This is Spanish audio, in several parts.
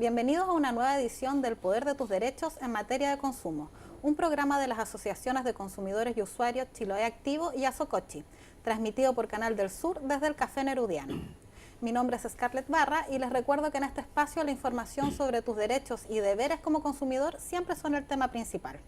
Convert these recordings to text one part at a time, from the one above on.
Bienvenidos a una nueva edición del Poder de tus Derechos en materia de consumo, un programa de las asociaciones de consumidores y usuarios Chiloé Activo y Asocochi, transmitido por Canal del Sur desde el Café Nerudiano. Mi nombre es Scarlett Barra y les recuerdo que en este espacio la información sobre tus derechos y deberes como consumidor siempre son el tema principal.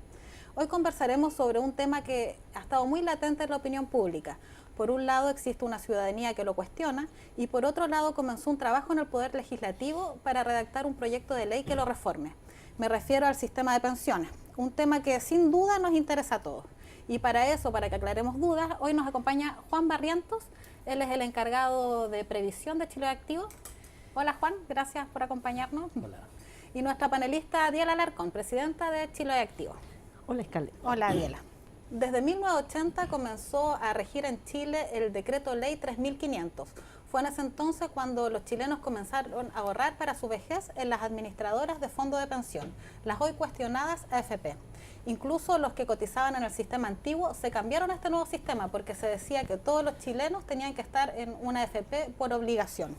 Hoy conversaremos sobre un tema que ha estado muy latente en la opinión pública. Por un lado existe una ciudadanía que lo cuestiona y por otro lado comenzó un trabajo en el Poder Legislativo para redactar un proyecto de ley que lo reforme. Me refiero al sistema de pensiones, un tema que sin duda nos interesa a todos. Y para eso, para que aclaremos dudas, hoy nos acompaña Juan Barrientos. Él es el encargado de previsión de Chiloé Activo. Hola Juan, gracias por acompañarnos. Hola. Y nuestra panelista Diela Alarcón, presidenta de Chiloé Activo. Hola, Scarlett. Hola, Diela. Desde 1980 comenzó a regir en Chile el Decreto Ley 3500. Fue en ese entonces cuando los chilenos comenzaron a ahorrar para su vejez en las administradoras de fondo de pensión, las hoy cuestionadas AFP. Incluso los que cotizaban en el sistema antiguo se cambiaron a este nuevo sistema porque se decía que todos los chilenos tenían que estar en una AFP por obligación.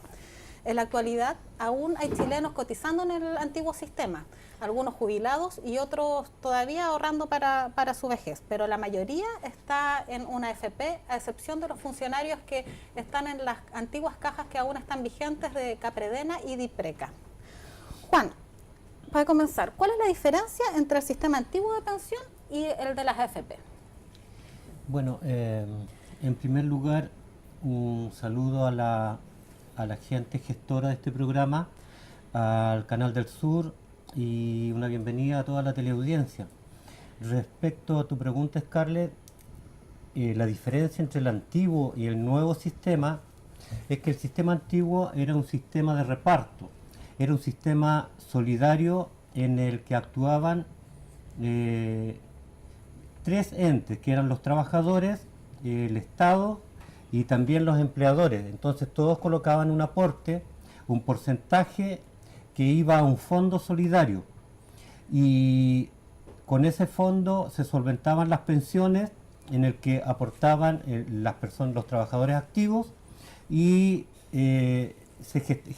En la actualidad aún hay chilenos cotizando en el antiguo sistema, algunos jubilados y otros todavía ahorrando para su vejez, pero la mayoría está en una AFP, a excepción de los funcionarios que están en las antiguas cajas que aún están vigentes de Capredena y Dipreca. Juan, para comenzar, ¿cuál es la diferencia entre el sistema antiguo de pensión y el de las AFP? Bueno, en primer lugar, un saludo a la gente gestora de este programa, al Canal del Sur y una bienvenida a toda la teleaudiencia. Respecto a tu pregunta, Scarlett, la diferencia entre el antiguo y el nuevo sistema es que el sistema antiguo era un sistema de reparto, era un sistema solidario en el que actuaban tres entes, que eran los trabajadores, el Estado y también los empleadores. Entonces todos colocaban un aporte, un porcentaje que iba a un fondo solidario y con ese fondo se solventaban las pensiones en el que aportaban las personas, los trabajadores activos y se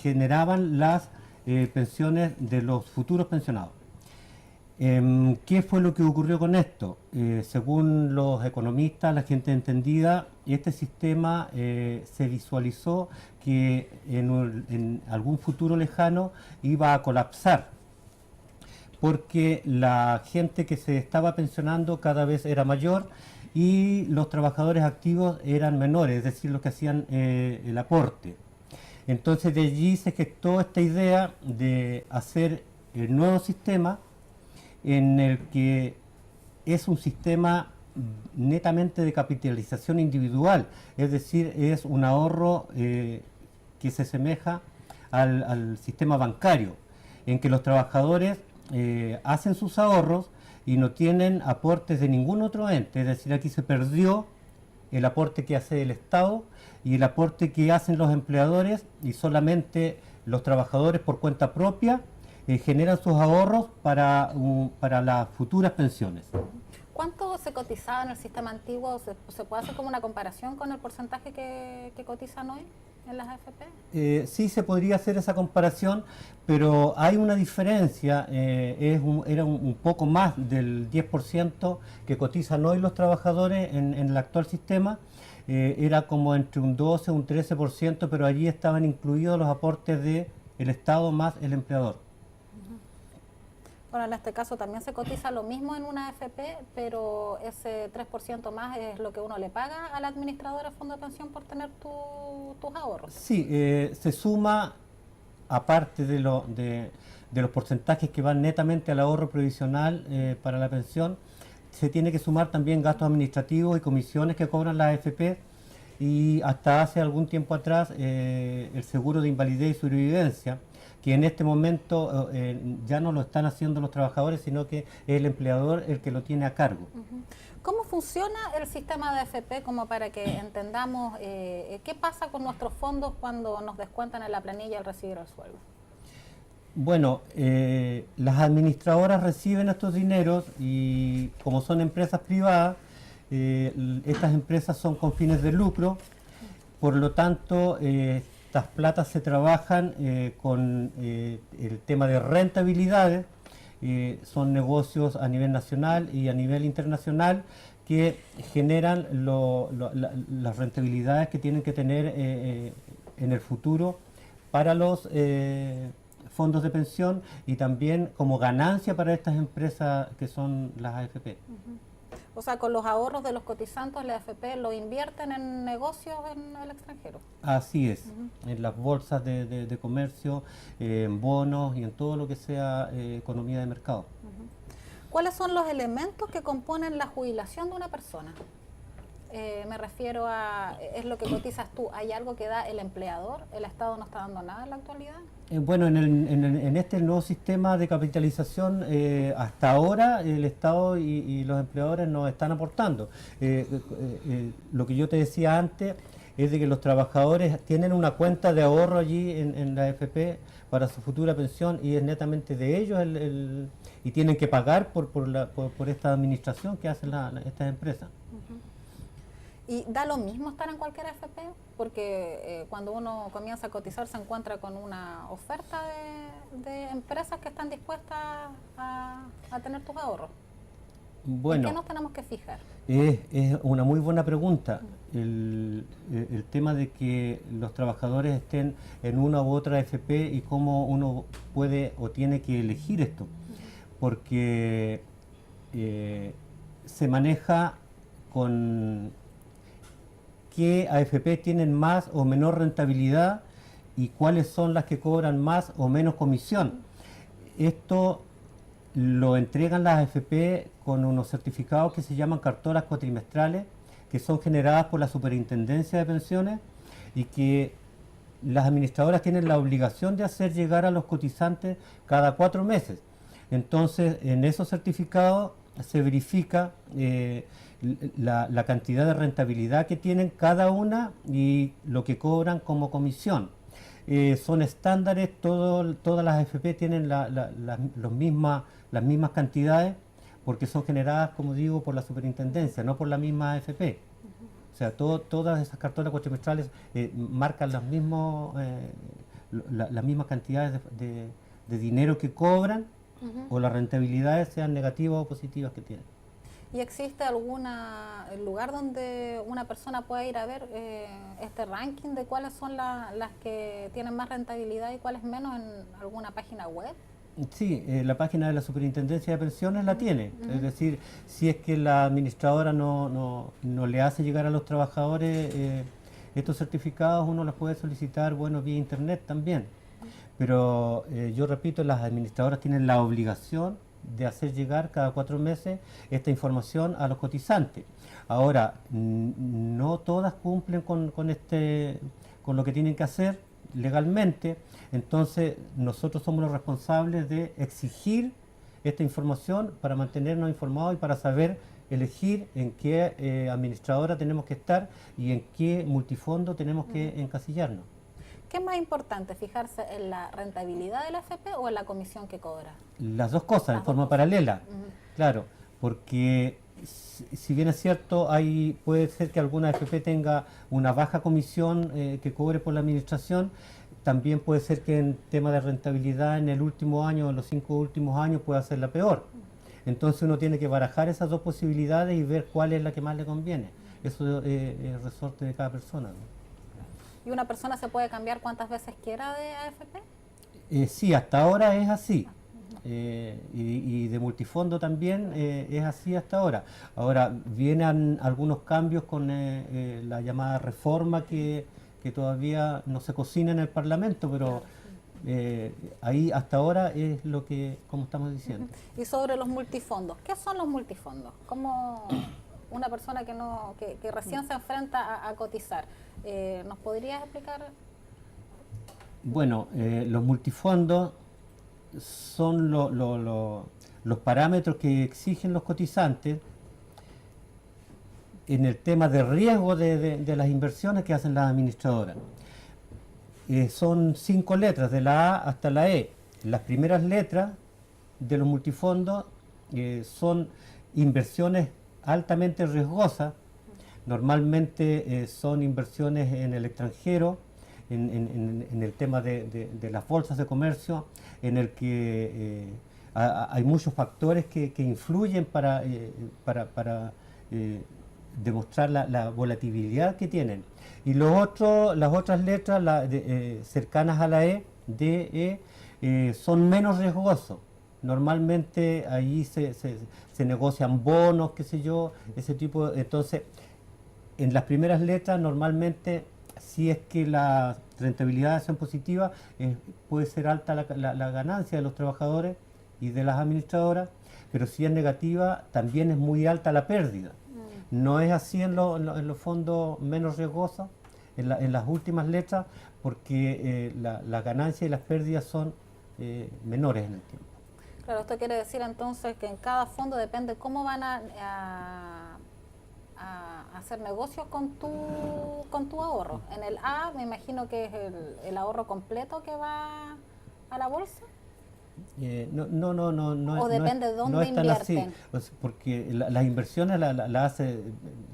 generaban las pensiones de los futuros pensionados. ¿Qué fue lo que ocurrió con esto? Según los economistas, la gente entendida, este sistema se visualizó que en algún futuro lejano iba a colapsar, porque la gente que se estaba pensionando cada vez era mayor y los trabajadores activos eran menores, es decir, los que hacían el aporte. Entonces de allí se gestó esta idea de hacer el nuevo sistema, en el que es un sistema netamente de capitalización individual, es decir, es un ahorro que se asemeja al sistema bancario, en que los trabajadores hacen sus ahorros y no tienen aportes de ningún otro ente, es decir, aquí se perdió el aporte que hace el Estado y el aporte que hacen los empleadores, y solamente los trabajadores por cuenta propia generan sus ahorros para las futuras pensiones. ¿Cuánto se cotizaba en el sistema antiguo? ¿Se puede hacer como una comparación con el porcentaje que cotizan hoy en las AFP? Sí, se podría hacer esa comparación, pero hay una diferencia, era un poco más del 10% que cotizan hoy los trabajadores en el actual sistema, era como entre un 12 o un 13%, pero allí estaban incluidos los aportes del Estado más el empleador. Bueno, en este caso también se cotiza lo mismo en una AFP, pero ese 3% más es lo que uno le paga a la administradora de fondo de pensión por tener tus ahorros. Sí, se suma, aparte de los porcentajes que van netamente al ahorro previsional para la pensión, se tiene que sumar también gastos administrativos y comisiones que cobran las AFP, y hasta hace algún tiempo atrás el seguro de invalidez y sobrevivencia, que en este momento ya no lo están haciendo los trabajadores, sino que es el empleador el que lo tiene a cargo. ¿Cómo funciona el sistema de AFP, como para que entendamos qué pasa con nuestros fondos cuando nos descuentan en la planilla al recibir el sueldo? Bueno, las administradoras reciben estos dineros y como son empresas privadas, estas empresas son con fines de lucro, por lo tanto estas platas se trabajan con el tema de rentabilidades. Son negocios a nivel nacional y a nivel internacional que generan las rentabilidades que tienen que tener en el futuro para los fondos de pensión y también como ganancia para estas empresas que son las AFP. O sea, con los ahorros de los cotizantes, la AFP lo invierten en negocios en el extranjero. Así es, en las bolsas de comercio, en bonos y en todo lo que sea economía de mercado. ¿Cuáles son los elementos que componen la jubilación de una persona? Me refiero a, es lo que cotizas tú, ¿hay algo que da el empleador? ¿El Estado no está dando nada en la actualidad? Bueno, en este nuevo sistema de capitalización, hasta ahora el Estado y los empleadores nos están aportando. Lo que yo te decía antes es de que los trabajadores tienen una cuenta de ahorro allí en la AFP para su futura pensión y es netamente de ellos y tienen que pagar por esta administración que hacen estas empresas. ¿Y da lo mismo estar en cualquier AFP? Porque cuando uno comienza a cotizar se encuentra con una oferta de empresas que están dispuestas a tener tus ahorros. Bueno, ¿En qué nos tenemos que fijar? Es una muy buena pregunta. El tema de que los trabajadores estén en una u otra AFP y cómo uno puede o tiene que elegir esto. Porque se maneja con qué AFP tienen más o menor rentabilidad y cuáles son las que cobran más o menos comisión. Esto lo entregan las AFP con unos certificados que se llaman cartolas cuatrimestrales, que son generadas por la Superintendencia de Pensiones y que las administradoras tienen la obligación de hacer llegar a los cotizantes cada 4 meses. Entonces, en esos certificados se verifica la cantidad de rentabilidad que tienen cada una y lo que cobran como comisión. Son estándares, todas las AFP tienen las mismas cantidades porque son generadas, como digo, por la superintendencia, no por la misma AFP. O sea, todas esas cartolas cuatrimestrales marcan las mismas cantidades de dinero que cobran o las rentabilidades sean negativas o positivas que tienen. ¿Y existe algún lugar donde una persona pueda ir a ver este ranking de cuáles son las que tienen más rentabilidad y cuáles menos en alguna página web? Sí, la página de la Superintendencia de Pensiones la tiene. Es decir, si es que la administradora no le hace llegar a los trabajadores estos certificados, uno los puede solicitar, bueno, vía internet también. Pero yo repito, las administradoras tienen la obligación de hacer llegar cada 4 meses esta información a los cotizantes. Ahora, no todas cumplen con lo que tienen que hacer legalmente, entonces nosotros somos los responsables de exigir esta información para mantenernos informados y para saber elegir en qué administradora tenemos que estar y en qué multifondo tenemos que encasillarnos. ¿Qué es más importante, fijarse en la rentabilidad de la AFP o en la comisión que cobra? Las dos cosas, en forma paralela, claro, porque si bien es cierto, puede ser que alguna AFP tenga una baja comisión que cobre por la administración, también puede ser que en tema de rentabilidad en el último año, en los 5 últimos años, pueda ser la peor. Entonces uno tiene que barajar esas dos posibilidades y ver cuál es la que más le conviene. Eso es resorte de cada persona, ¿no? ¿Y una persona se puede cambiar cuántas veces quiera de AFP? Sí, hasta ahora es así. Y de multifondo también es así hasta ahora. Ahora vienen algunos cambios con la llamada reforma que todavía no se cocina en el Parlamento, pero ahí hasta ahora es lo que, como estamos diciendo. Y sobre los multifondos, ¿qué son los multifondos? ¿Cómo una persona que recién se enfrenta a cotizar, nos podrías explicar? Bueno, los multifondos son los parámetros que exigen los cotizantes en el tema de riesgo de las inversiones que hacen las administradoras. Son 5 letras, de la A hasta la E. Las primeras letras de los multifondos son inversiones altamente riesgosas. Normalmente son inversiones en el extranjero en el tema de las bolsas de comercio, en el que hay muchos factores que influyen para demostrar la volatilidad que tienen. Y las otras letras cercanas a la E, D, E, son menos riesgosos. Normalmente ahí se negocian bonos, qué sé yo, ese tipo. Entonces, en las primeras letras normalmente, si es que las rentabilidades son positivas, puede ser alta la ganancia de los trabajadores y de las administradoras, pero si es negativa, también es muy alta la pérdida. No es así en los fondos menos riesgosos, en las últimas letras, porque las ganancias y las pérdidas son menores en el tiempo. Claro, esto quiere decir entonces que en cada fondo depende cómo van a hacer negocios con tu ahorro. En el A me imagino que es el ahorro completo que va a la bolsa. No. O depende de dónde no es tan invierten. así, las inversiones las hace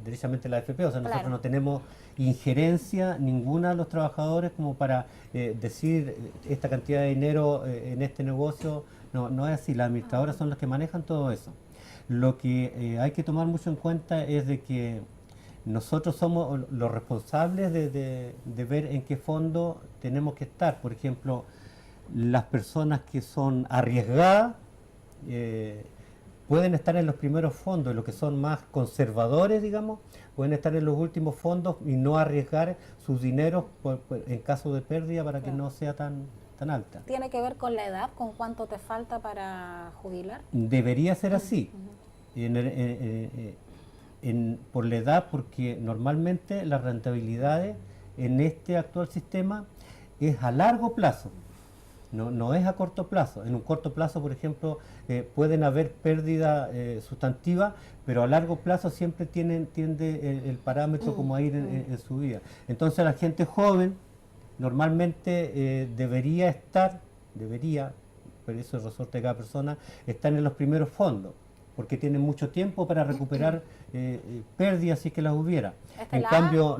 derechamente la AFP, o sea, nosotros Claro. no tenemos injerencia ninguna de los trabajadores como para decir esta cantidad de dinero en este negocio. No es así, las administradoras son las que manejan todo eso. Lo que hay que tomar mucho en cuenta es de que nosotros somos los responsables de ver en qué fondo tenemos que estar. Por ejemplo, las personas que son arriesgadas pueden estar en los primeros fondos, los que son más conservadores, digamos, pueden estar en los últimos fondos y no arriesgar sus dineros en caso de pérdida para que no sea tan alta. ¿Tiene que ver con la edad, con cuánto te falta para jubilar? Debería ser así, por la edad, porque normalmente las rentabilidades en este actual sistema es a largo plazo. No es a corto plazo. En un corto plazo, por ejemplo, pueden haber pérdidas sustantivas, pero a largo plazo siempre tiende el parámetro como a ir en su vida. Entonces la gente joven normalmente debería, pero eso es resorte de cada persona, estar en los primeros fondos, porque tienen mucho tiempo para recuperar pérdidas si es que las hubiera. En cambio,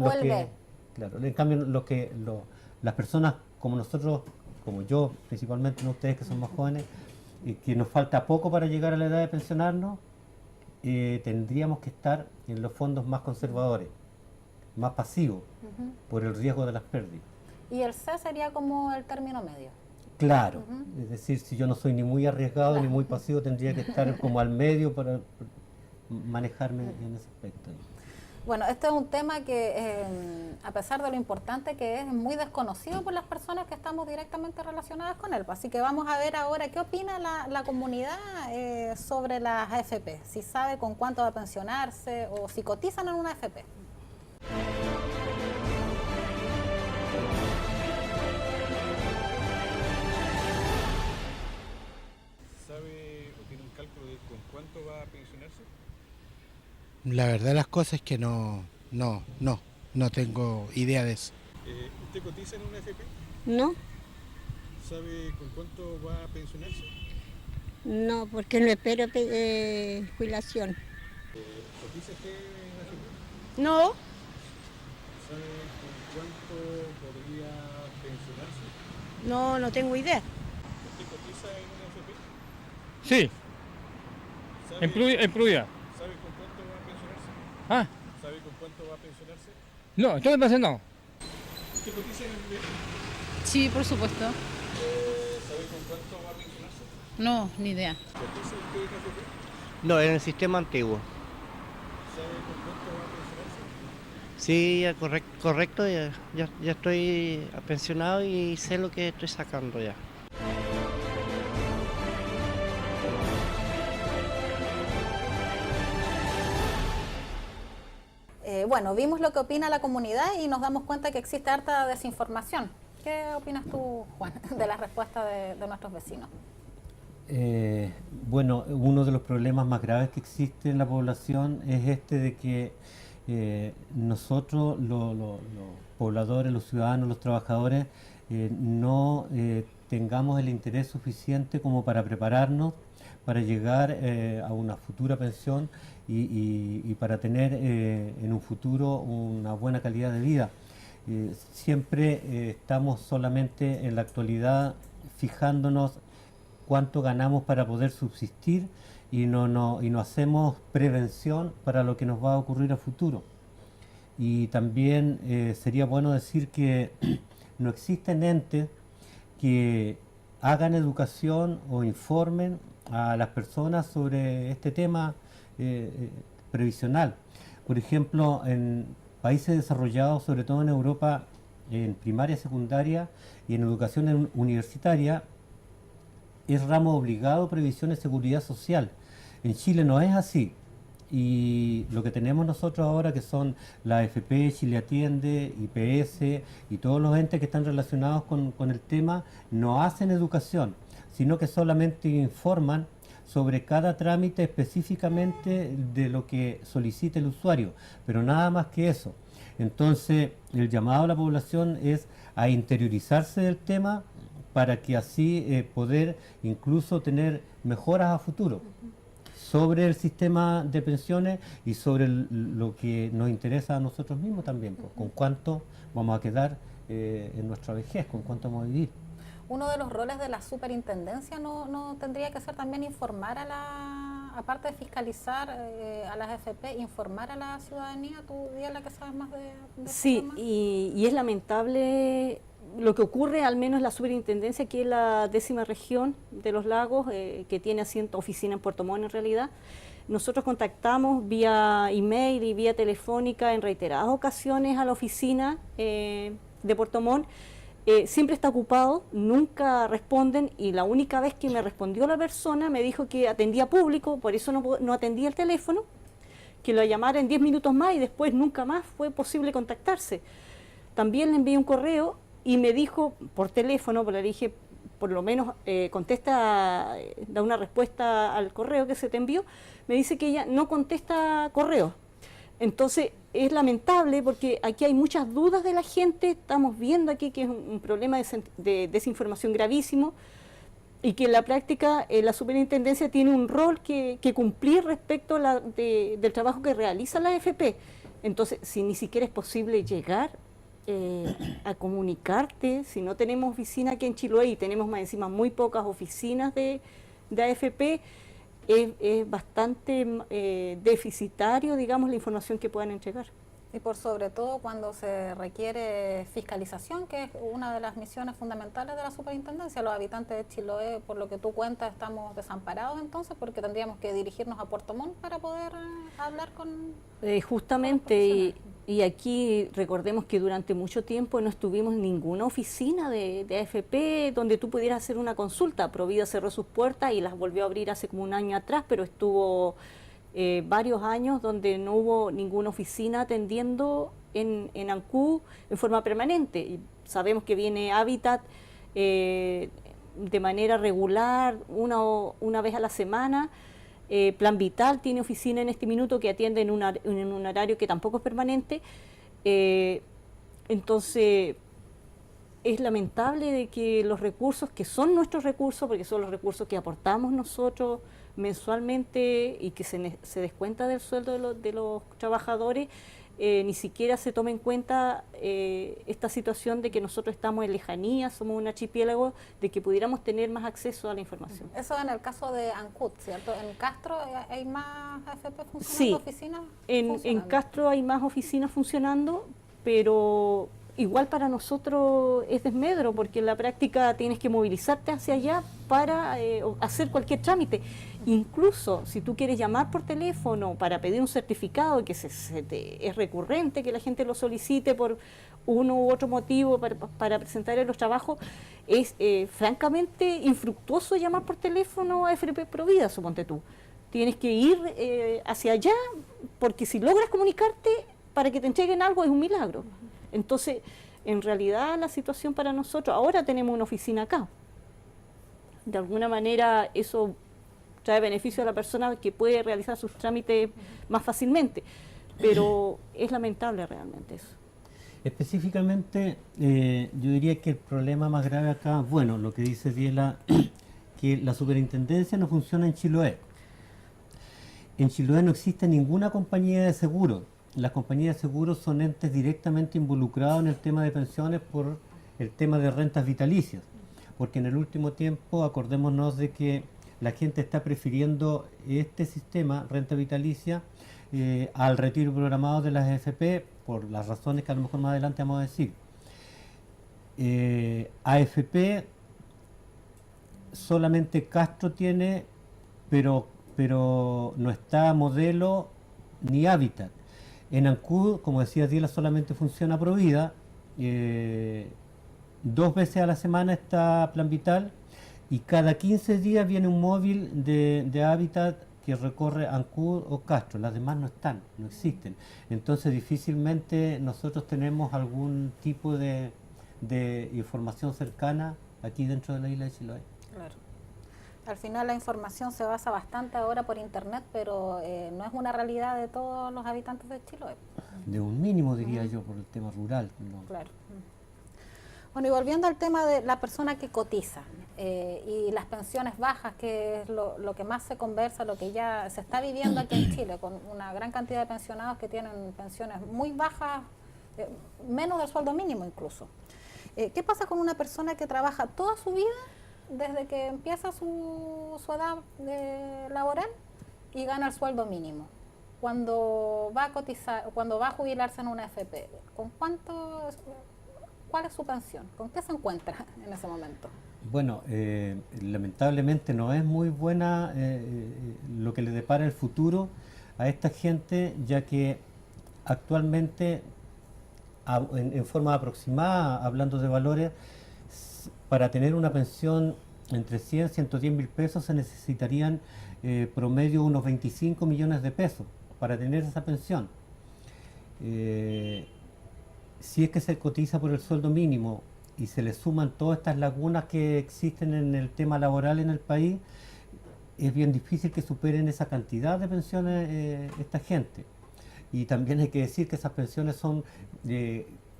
las personas como nosotros, como yo, principalmente no ustedes que son más jóvenes, que nos falta poco para llegar a la edad de pensionarnos, tendríamos que estar en los fondos más conservadores, más pasivos, por el riesgo de las pérdidas. Y el C sería como el término medio. Claro, es decir, si yo no soy ni muy arriesgado ni muy pasivo, tendría que estar como al medio para manejarme en ese aspecto. Bueno, este es un tema que, a pesar de lo importante que es muy desconocido por las personas que estamos directamente relacionadas con él. Así que vamos a ver ahora qué opina la comunidad sobre las AFP, si sabe con cuánto va a pensionarse o si cotizan en una AFP. ¿Sabe o tiene un cálculo de con cuánto va a pensionarse? La verdad de las cosas es que no tengo idea de eso. ¿Usted cotiza en una AFP? No, ¿Sabe con cuánto va a pensionarse? no, porque no espero jubilación. ¿Cotiza usted en AFP? No, ¿Sabe con cuánto podría pensionarse? no tengo idea. ¿Usted cotiza en una AFP? Sí, ¿Sabe, en Pruvia. ¿Sabe con cuánto va a pensionarse? Ah, ¿Sabe con cuánto va a pensionarse? no, yo me pensé no. ¿Usted cotiza en AFP? Sí, por supuesto. ¿Sabe con cuánto va a pensionarse? No, ni idea. ¿Cotiza usted en AFP? No, en el sistema antiguo. ¿Sabe con cuánto va a pensionarse? Sí, ya correcto, ya estoy pensionado y sé lo que estoy sacando ya. Bueno, vimos lo que opina la comunidad y nos damos cuenta que existe harta desinformación. ¿Qué opinas tú, Juan, de la respuesta de nuestros vecinos? Bueno, uno de los problemas más graves que existe en la población es este de que nosotros, los pobladores, los ciudadanos, los trabajadores, no tengamos el interés suficiente como para prepararnos para llegar a una futura pensión y para tener en un futuro una buena calidad de vida. Siempre estamos solamente en la actualidad fijándonos cuánto ganamos para poder subsistir y no hacemos prevención para lo que nos va a ocurrir a futuro. Y también sería bueno decir que no existen entes que hagan educación o informen a las personas sobre este tema previsional. Por ejemplo, en países desarrollados, sobre todo en Europa, en primaria, secundaria y en educación universitaria, es ramo obligado previsión de seguridad social. En Chile no es así. Y lo que tenemos nosotros ahora, que son la AFP, Chile Atiende, IPS y todos los entes que están relacionados con el tema, no hacen educación, sino que solamente informan sobre cada trámite específicamente de lo que solicita el usuario, pero nada más que eso. Entonces, el llamado a la población es a interiorizarse del tema para que así poder incluso tener mejoras a futuro sobre el sistema de pensiones y sobre lo que nos interesa a nosotros mismos también, pues, con cuánto vamos a quedar en nuestra vejez, con cuánto vamos a vivir. Uno de los roles de la superintendencia no tendría que ser también informar aparte de fiscalizar a las AFP, informar a la ciudadanía. Tú, Diana, que sabes más de sí, este tema. Y es lamentable lo que ocurre, al menos en la superintendencia, que es la 10ª región de los lagos, que tiene oficina en Puerto Montt en realidad. Nosotros contactamos vía email y vía telefónica en reiteradas ocasiones a la oficina de Puerto Montt. Siempre está ocupado, nunca responden, y la única vez que me respondió la persona me dijo que atendía público, por eso no atendía el teléfono, que lo llamara en 10 minutos más y después nunca más fue posible contactarse. También le envié un correo y me dijo por teléfono, porque le dije, por lo menos contesta, da una respuesta al correo que se te envió, me dice que ella no contesta correos. Entonces es lamentable porque aquí hay muchas dudas de la gente, estamos viendo aquí que es un problema de desinformación gravísimo y que en la práctica la superintendencia tiene un rol que cumplir respecto del trabajo que realiza la AFP. Entonces, si ni siquiera es posible llegar a comunicarte, si no tenemos oficina aquí en Chiloé y tenemos más encima muy pocas oficinas de AFP, es bastante deficitario, digamos, la información que puedan entregar. Y por sobre todo cuando se requiere fiscalización, que es una de las misiones fundamentales de la superintendencia. Los habitantes de Chiloé, por lo que tú cuentas, estamos desamparados entonces, porque tendríamos que dirigirnos a Puerto Montt para poder hablar con... Justamente, y aquí recordemos que durante mucho tiempo no estuvimos en ninguna oficina de AFP donde tú pudieras hacer una consulta. Provida cerró sus puertas y las volvió a abrir hace como un año atrás, pero estuvo varios años donde no hubo ninguna oficina atendiendo en Ancú en forma permanente. Y sabemos que viene Hábitat de manera regular, una vez a la semana. Plan Vital tiene oficina en este minuto que atiende en un horario que tampoco es permanente. Entonces, es lamentable de que los recursos, que son nuestros recursos, porque son los recursos que aportamos nosotros mensualmente y que se descuenta del sueldo de los trabajadores, ni siquiera se tome en cuenta esta situación de que nosotros estamos en lejanía, somos un archipiélago, de que pudiéramos tener más acceso a la información. Eso en el caso de Ancud, ¿cierto? ¿En Castro hay más AFP funcionando, sí, oficinas en Castro hay más oficinas funcionando, pero igual para nosotros es desmedro, porque en la práctica tienes que movilizarte hacia allá para hacer cualquier trámite. Incluso si tú quieres llamar por teléfono para pedir un certificado, que es recurrente que la gente lo solicite por uno u otro motivo para presentar en los trabajos, es francamente infructuoso llamar por teléfono a AFP Provida, suponte tú. Tienes que ir hacia allá, porque si logras comunicarte para que te entreguen algo es un milagro. Entonces, en realidad la situación para nosotros, ahora tenemos una oficina acá. De alguna manera eso trae beneficio a la persona que puede realizar sus trámites más fácilmente, pero es lamentable realmente eso. Específicamente, yo diría que el problema más grave acá, bueno, lo que dice Diela, que la superintendencia no funciona en Chiloé. En Chiloé no existe ninguna compañía de seguro. las compañías de seguros son entes directamente involucrados en el tema de pensiones por el tema de rentas vitalicias, porque en el último tiempo acordémonos de que la gente está prefiriendo este sistema, renta vitalicia, al retiro programado de las AFP, por las razones que a lo mejor más adelante vamos a decir. AFP solamente Castro tiene, pero no está Modelo ni Hábitat. En Ancud, como decía Diela, solamente funciona Provida. 2 veces a la semana está Plan Vital y cada 15 días viene un móvil de Hábitat que recorre Ancud o Castro. Las demás no están, no existen. Entonces difícilmente nosotros tenemos algún tipo de información cercana aquí dentro de la isla de Chiloé. Claro. Al final la información se basa bastante ahora por internet, pero no es una realidad de todos los habitantes de Chiloé. De un mínimo, diría yo, por el tema rural. ¿No? Claro. Bueno, y volviendo al tema de la persona que cotiza y las pensiones bajas, que es lo que más se conversa, lo que ya se está viviendo aquí en Chile, con una gran cantidad de pensionados que tienen pensiones muy bajas, menos del sueldo mínimo incluso. ¿Qué pasa con una persona que trabaja toda su vida, desde que empieza su edad laboral y gana el sueldo mínimo? Cuando va a cotizar, cuando va a jubilarse en una AFP, ¿cuál es su pensión? ¿Con qué se encuentra en ese momento? Bueno, lamentablemente no es muy buena lo que le depara el futuro a esta gente, ya que actualmente, en forma aproximada, hablando de valores, para tener una pensión entre 100 y 110 mil pesos se necesitarían promedio unos 25 millones de pesos para tener esa pensión. Si es que se cotiza por el sueldo mínimo y se le suman todas estas lagunas que existen en el tema laboral en el país, es bien difícil que superen esa cantidad de pensiones esta gente. Y también hay que decir que esas pensiones son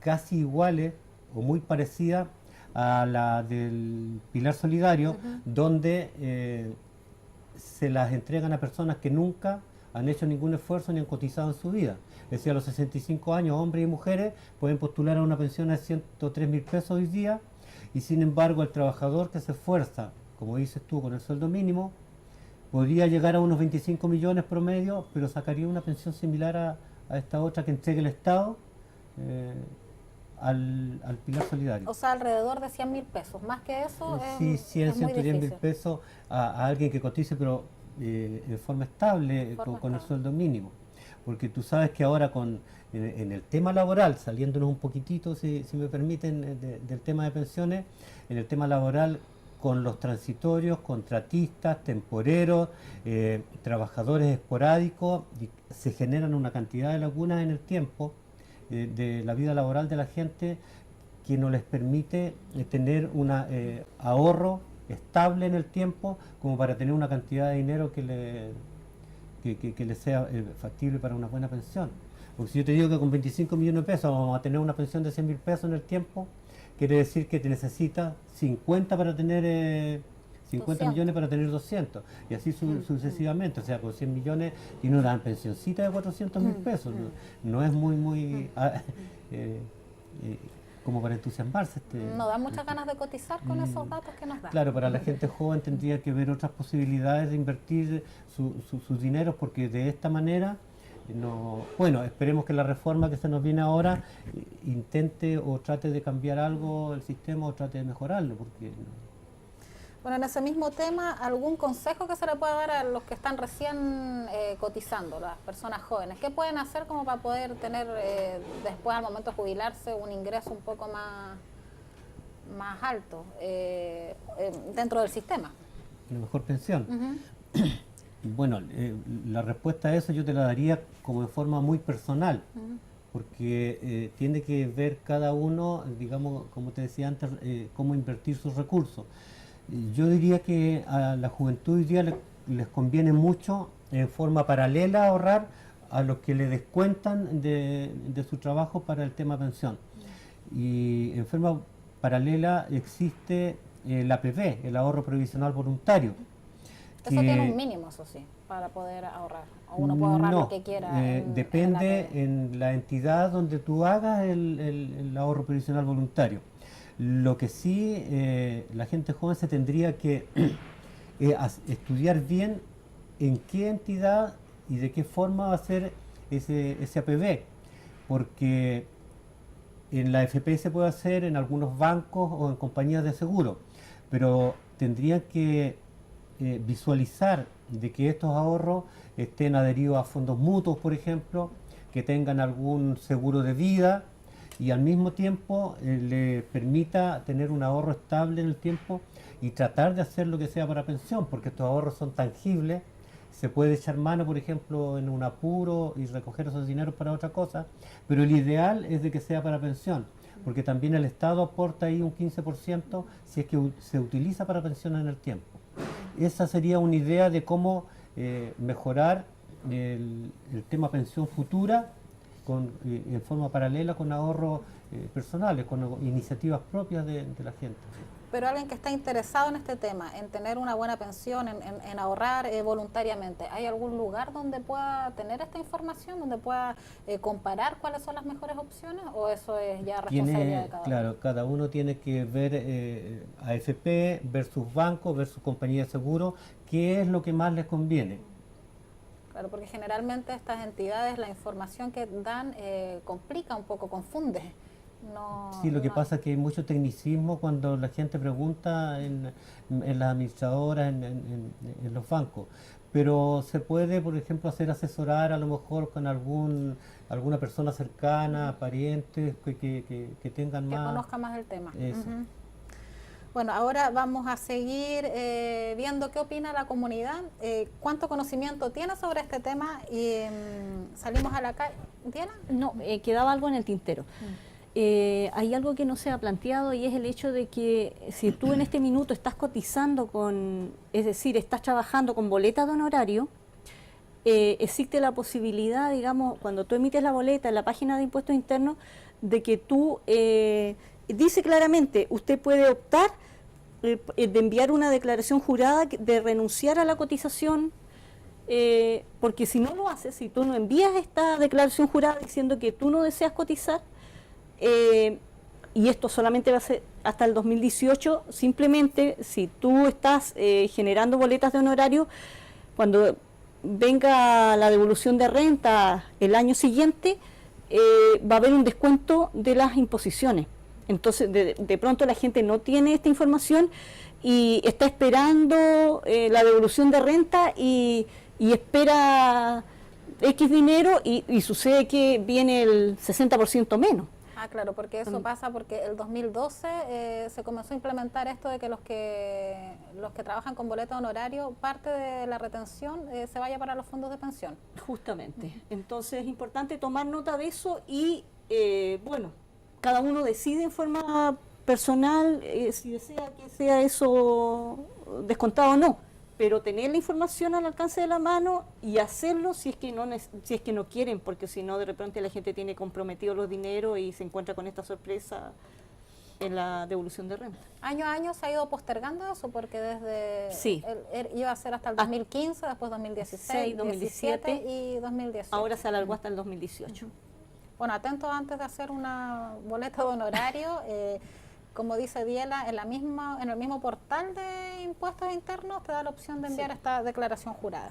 casi iguales o muy parecidas a la del Pilar Solidario, donde se las entregan a personas que nunca han hecho ningún esfuerzo ni han cotizado en su vida. Es decir, a los 65 años, hombres y mujeres pueden postular a una pensión de 103 mil pesos hoy día, y sin embargo el trabajador que se esfuerza, como dices tú, con el sueldo mínimo, podría llegar a unos 25 millones promedio, pero sacaría una pensión similar a esta otra que entregue el Estado al Pilar Solidario. O sea, alrededor de 100 mil pesos. Más que eso Sí, es 100, muy 110 mil difícil. pesos a alguien que cotice, pero en forma estable, con el sueldo mínimo. Porque tú sabes que ahora en el tema laboral, saliéndonos un poquitito, si me permiten, del tema de pensiones, en el tema laboral, con los transitorios, contratistas, temporeros, trabajadores esporádicos, se generan una cantidad de lagunas en el tiempo de la vida laboral de la gente que no les permite tener un ahorro estable en el tiempo como para tener una cantidad de dinero que le sea factible para una buena pensión. Porque si yo te digo que con 25 millones de pesos vamos a tener una pensión de 100 mil pesos en el tiempo, quiere decir que te necesitas 50 para tener 50 millones para tener 200, y así sucesivamente. O sea, con 100 millones tiene una pensioncita de 400 mil pesos. No es muy como para entusiasmarse. Nos da muchas ganas de cotizar con esos datos que nos dan. Claro, para la gente joven tendría que ver otras posibilidades de invertir sus dineros, porque de esta manera, bueno, esperemos que la reforma que se nos viene ahora intente o trate de cambiar algo el sistema o trate de mejorarlo, porque Bueno, en ese mismo tema, ¿algún consejo que se le pueda dar a los que están recién cotizando, las personas jóvenes? ¿Qué pueden hacer como para poder tener después, al momento de jubilarse, un ingreso un poco más alto dentro del sistema? una mejor pensión? Bueno, la respuesta a eso yo te la daría como de forma muy personal, porque tiene que ver cada uno, digamos, como te decía antes, cómo invertir sus recursos. Yo diría que a la juventud hoy día les conviene mucho en forma paralela ahorrar a los que le descuentan de su trabajo para el tema pensión. Y en forma paralela existe el APB, el ahorro previsional voluntario, Eso tiene un que mínimo, eso sí, para poder ahorrar. O uno puede ahorrar no, lo que quiera. depende en la entidad donde tú hagas el ahorro previsional voluntario. Lo que sí, la gente joven se tendría que estudiar bien en qué entidad y de qué forma va a ser ese APB, porque en la AFP se puede hacer en algunos bancos o en compañías de seguro, pero tendrían que visualizar de que estos ahorros estén adheridos a fondos mutuos, por ejemplo, que tengan algún seguro de vida y al mismo tiempo le permita tener un ahorro estable en el tiempo y tratar de hacer lo que sea para pensión, porque estos ahorros son tangibles, se puede echar mano, por ejemplo, en un apuro y recoger esos dineros para otra cosa, pero el ideal es de que sea para pensión, porque también el Estado aporta ahí un 15% si es que se utiliza para pensión en el tiempo. Esa sería una idea de cómo mejorar el tema pensión futura en forma paralela con ahorros personales, con iniciativas propias de la gente. Pero alguien que está interesado en este tema, en tener una buena pensión, en ahorrar voluntariamente, ¿hay algún lugar donde pueda tener esta información, donde pueda comparar cuáles son las mejores opciones, o eso es ya responsabilidad de cada uno? Claro, cada uno tiene que ver AFP, ver sus bancos, ver sus compañías de seguro, qué es lo que más les conviene. Claro, porque generalmente estas entidades, la información que dan complica un poco, confunde. Sí, lo que pasa es que hay mucho tecnicismo cuando la gente pregunta en las administradoras, en los bancos. Pero se puede, por ejemplo, hacer asesorar a lo mejor con alguna persona cercana, parientes, que tengan más... Que conozca más el tema. Eso. Bueno, ahora vamos a seguir viendo qué opina la comunidad, cuánto conocimiento tiene sobre este tema y salimos a la calle. ¿Diana? No, quedaba algo en el tintero. Hay algo que no se ha planteado y es el hecho de que si tú en este minuto estás cotizando es decir, estás trabajando con boleta de honorario, existe la posibilidad, digamos, cuando tú emites la boleta en la página de impuestos internos, de que tú, dice claramente, usted puede optar de enviar una declaración jurada de renunciar a la cotización, porque si no lo haces, si tú no envías esta declaración jurada diciendo que tú no deseas cotizar, y esto solamente va a ser hasta el 2018, simplemente si tú estás generando boletas de honorario, cuando venga la devolución de renta el año siguiente, va a haber un descuento de las imposiciones. Entonces, de pronto la gente no tiene esta información y está esperando la devolución de renta y espera X dinero y sucede que viene el 60% menos. Ah, claro, porque eso pasa porque el 2012 se comenzó a implementar esto de que los que trabajan con boleto honorario, parte de la retención se vaya para los fondos de pensión. Justamente. Entonces es importante tomar nota de eso y, bueno, cada uno decide en forma personal si desea que sea eso descontado o no, pero tener la información al alcance de la mano y hacerlo si es que no quieren, porque si no de repente la gente tiene comprometidos los dineros y se encuentra con esta sorpresa en la devolución de renta. Año a año se ha ido postergando eso porque desde sí. Iba a ser hasta el 2015, después 2016, 2017 y 2018. Ahora se alargó hasta el 2018. Bueno, atentos antes de hacer una boleta de honorario. Como dice Diela, en el mismo portal de impuestos internos te da la opción de enviar esta declaración jurada.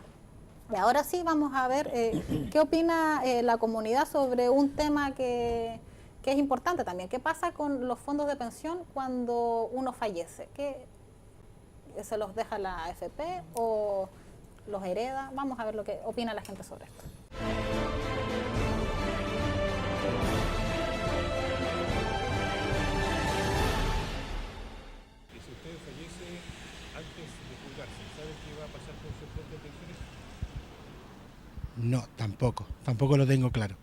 Y ahora sí vamos a ver qué opina la comunidad sobre un tema que es importante también. ¿Qué pasa con los fondos de pensión cuando uno fallece? ¿Qué se los deja la AFP o los hereda? Vamos a ver lo que opina la gente sobre esto. No, tampoco lo tengo claro.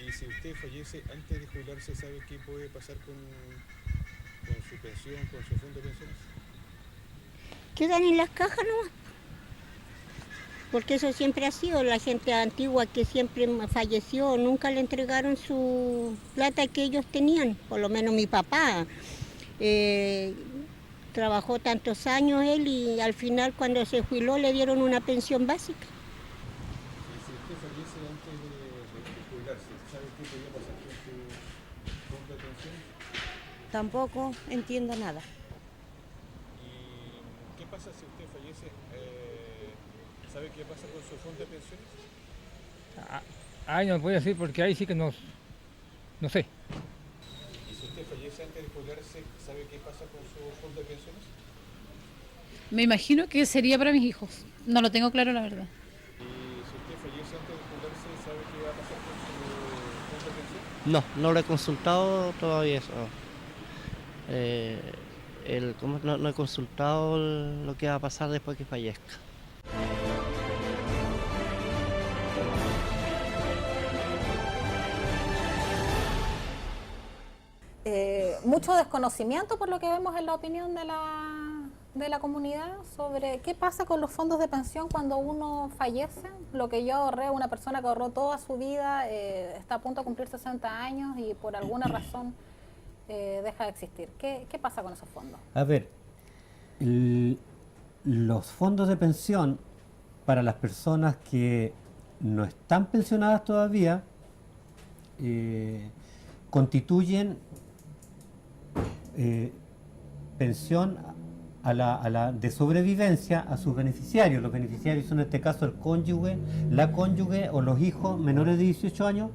Y si usted fallece antes de jubilarse, ¿sabe qué puede pasar con su pensión, con su fondo de pensiones? Quedan en las cajas nomás. Porque eso siempre ha sido la gente antigua que siempre falleció, nunca le entregaron su plata que ellos tenían, por lo menos mi papá. trabajó tantos años él y al final cuando se jubiló le dieron una pensión básica. Y si usted fallece antes de jubilarse, ¿sabe qué podría pasar con su fondo de pensión? Tampoco entiendo nada. ¿Y qué pasa si usted fallece? ¿Sabe qué pasa con su fondo de pensiones? Ahí no puedo decir porque ahí sí que no sé. Y si usted fallece antes de jubilarse, ¿sabe qué pasa con su fondo de pensiones? Me imagino que sería para mis hijos. No lo tengo claro, la verdad. Y si usted fallece antes de jubilarse, ¿sabe qué va a pasar con su fondo de pensión? No lo he consultado todavía eso. No he consultado lo que va a pasar después que fallezca. Mucho desconocimiento por lo que vemos en la opinión de la comunidad sobre qué pasa con los fondos de pensión cuando uno fallece. Lo que yo ahorré, una persona que ahorró toda su vida, está a punto de cumplir 60 años y por alguna razón deja de existir. ¿Qué pasa con esos fondos? A ver, los fondos de pensión para las personas que no están pensionadas todavía constituyen pensión de sobrevivencia a sus beneficiarios. Los beneficiarios son en este caso el cónyuge, la cónyuge o los hijos menores de 18 años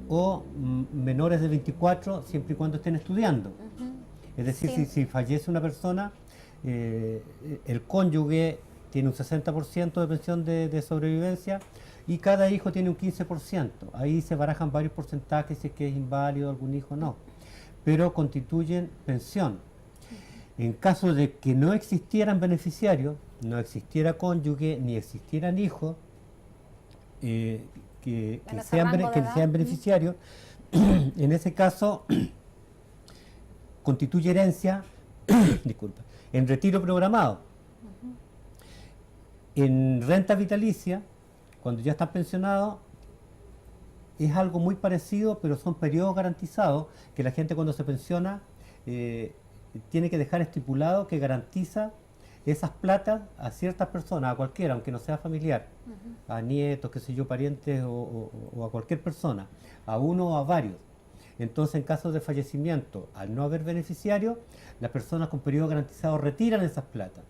o menores de 24 siempre y cuando estén estudiando. Es decir, Sí. si fallece una persona, el cónyuge tiene un 60% de pensión de sobrevivencia y cada hijo tiene un 15%. Ahí se barajan varios porcentajes, si es que es inválido algún hijo no, pero constituyen pensión. En caso de que no existieran beneficiarios, no existiera cónyuge ni existieran hijos que En ese sean, rango de que edad. sean beneficiarios, en ese caso constituye herencia, disculpa, en retiro programado. En renta vitalicia, cuando ya están pensionados, es algo muy parecido, pero son periodos garantizados que la gente cuando se pensiona tiene que dejar estipulado que garantiza esas platas a ciertas personas, a cualquiera, aunque no sea familiar, a nietos, qué sé yo, parientes o a cualquier persona, a uno o a varios. Entonces, en caso de fallecimiento, al no haber beneficiario, las personas con periodo garantizado retiran esas platas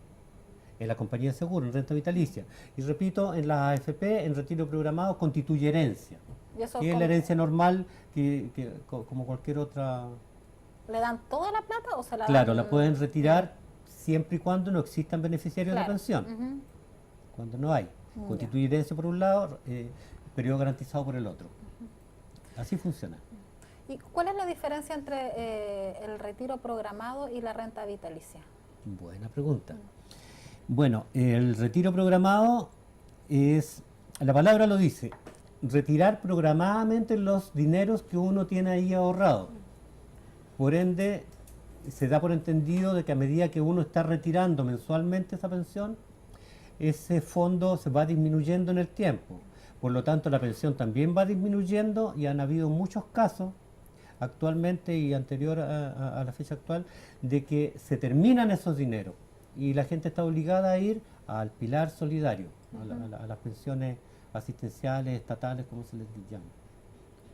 en la compañía de seguro, en renta vitalicia. Y repito, en la AFP, en retiro programado, constituye herencia. ¿Y eso Y es cómo? la herencia normal como cualquier otra. ¿Le dan toda la plata o se la Claro, dan? la pueden retirar siempre y cuando no existan beneficiarios Claro. de pensión. Ujú. Cuando no hay. Constituye herencia por un lado, periodo garantizado por el otro. Así funciona. ¿Y cuál es la diferencia entre el retiro programado y la renta vitalicia? Buena pregunta. Bueno, el retiro programado es, la palabra lo dice, retirar programadamente los dineros que uno tiene ahí ahorrado. Por ende, se da por entendido de que a medida que uno está retirando mensualmente esa pensión, ese fondo se va disminuyendo en el tiempo. Por lo tanto, la pensión también va disminuyendo y han habido muchos casos actualmente y anterior a la fecha actual de que se terminan esos dineros y la gente está obligada a ir al pilar solidario, a las pensiones asistenciales, estatales, como se les llama.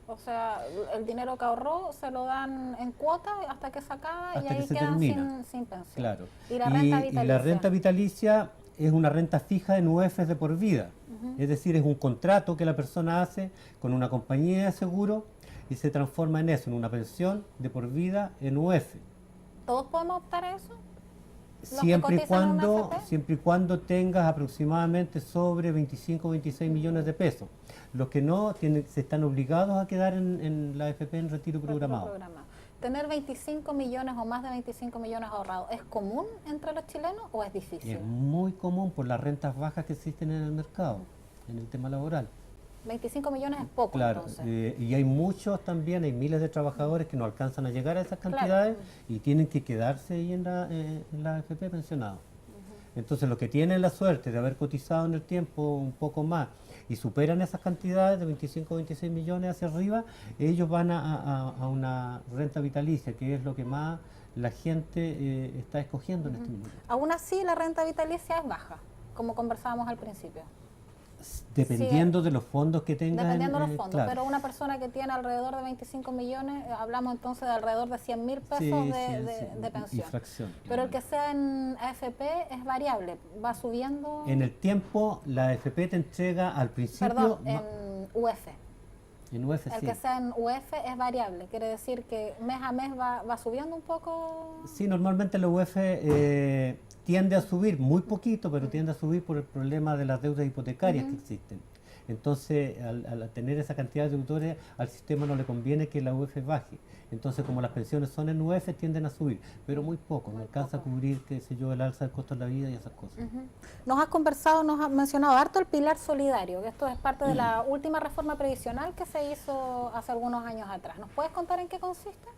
O sea, el dinero que ahorró se lo dan en cuota hasta que se acaba y Hasta que ahí se quedan termina. sin pensión. Claro. ¿Y la renta vitalicia? Y la renta vitalicia es una renta fija en UEFs de por vida. Es decir, es un contrato que la persona hace con una compañía de seguro y se transforma en eso, en una pensión de por vida en UEF. ¿Todos podemos optar a eso? ¿Los que Siempre y cotizan en una cuando, AFP? siempre y cuando tengas aproximadamente sobre 25 o 26 millones de pesos. Los que no se están obligados a quedar en la AFP en retiro programado. ¿Tener 25 millones o más de 25 millones ahorrados es común entre los chilenos o es difícil? Es muy común por las rentas bajas que existen en el mercado, en el tema laboral. 25 millones es poco, Claro, entonces. y hay muchos también, hay miles de trabajadores que no alcanzan a llegar a esas cantidades y tienen que quedarse ahí en la AFP pensionados. Entonces, los que tienen la suerte de haber cotizado en el tiempo un poco más y superan esas cantidades de 25 o 26 millones hacia arriba, ellos van a una renta vitalicia, que es lo que más la gente está escogiendo en este minuto. Aún así, la renta vitalicia es baja, como conversábamos al principio. Dependiendo de los fondos que tengan. Dependiendo de los fondos, claro. pero una persona que tiene alrededor de 25 millones, hablamos entonces de alrededor de 100.000 pesos de pensión. Y fracción. Pero el que sea en AFP es variable, va subiendo. En el tiempo, la AFP te entrega al principio. Perdón, en UF. En UF, El sí. que sea en UF es variable, quiere decir que mes a mes va subiendo un poco. Sí, normalmente la UF tiende a subir, muy poquito, pero tiende a subir por el problema de las deudas hipotecarias que existen. Entonces, al tener esa cantidad de deudores, al sistema no le conviene que la UF baje. Entonces, como las pensiones son en UF, tienden a subir, pero muy poco, no alcanza a cubrir, qué sé yo, el alza del costo de la vida y esas cosas. Nos has mencionado harto el pilar solidario, que esto es parte de la última reforma previsional que se hizo hace algunos años atrás. ¿Nos puedes contar en qué consiste?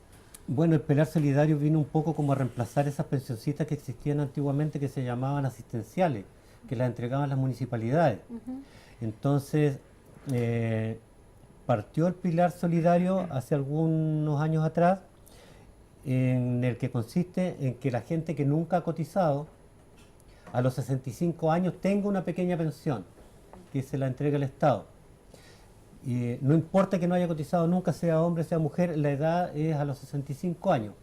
Bueno, el pilar solidario vino un poco como a reemplazar esas pensioncitas que existían antiguamente, que se llamaban asistenciales, que las entregaban las municipalidades. Entonces, partió el pilar solidario hace algunos años atrás, en el que consiste en que la gente que nunca ha cotizado a los 65 años tenga una pequeña pensión que se la entrega el Estado. No importa que no haya cotizado nunca, sea hombre, sea mujer, la edad es a los 65 años.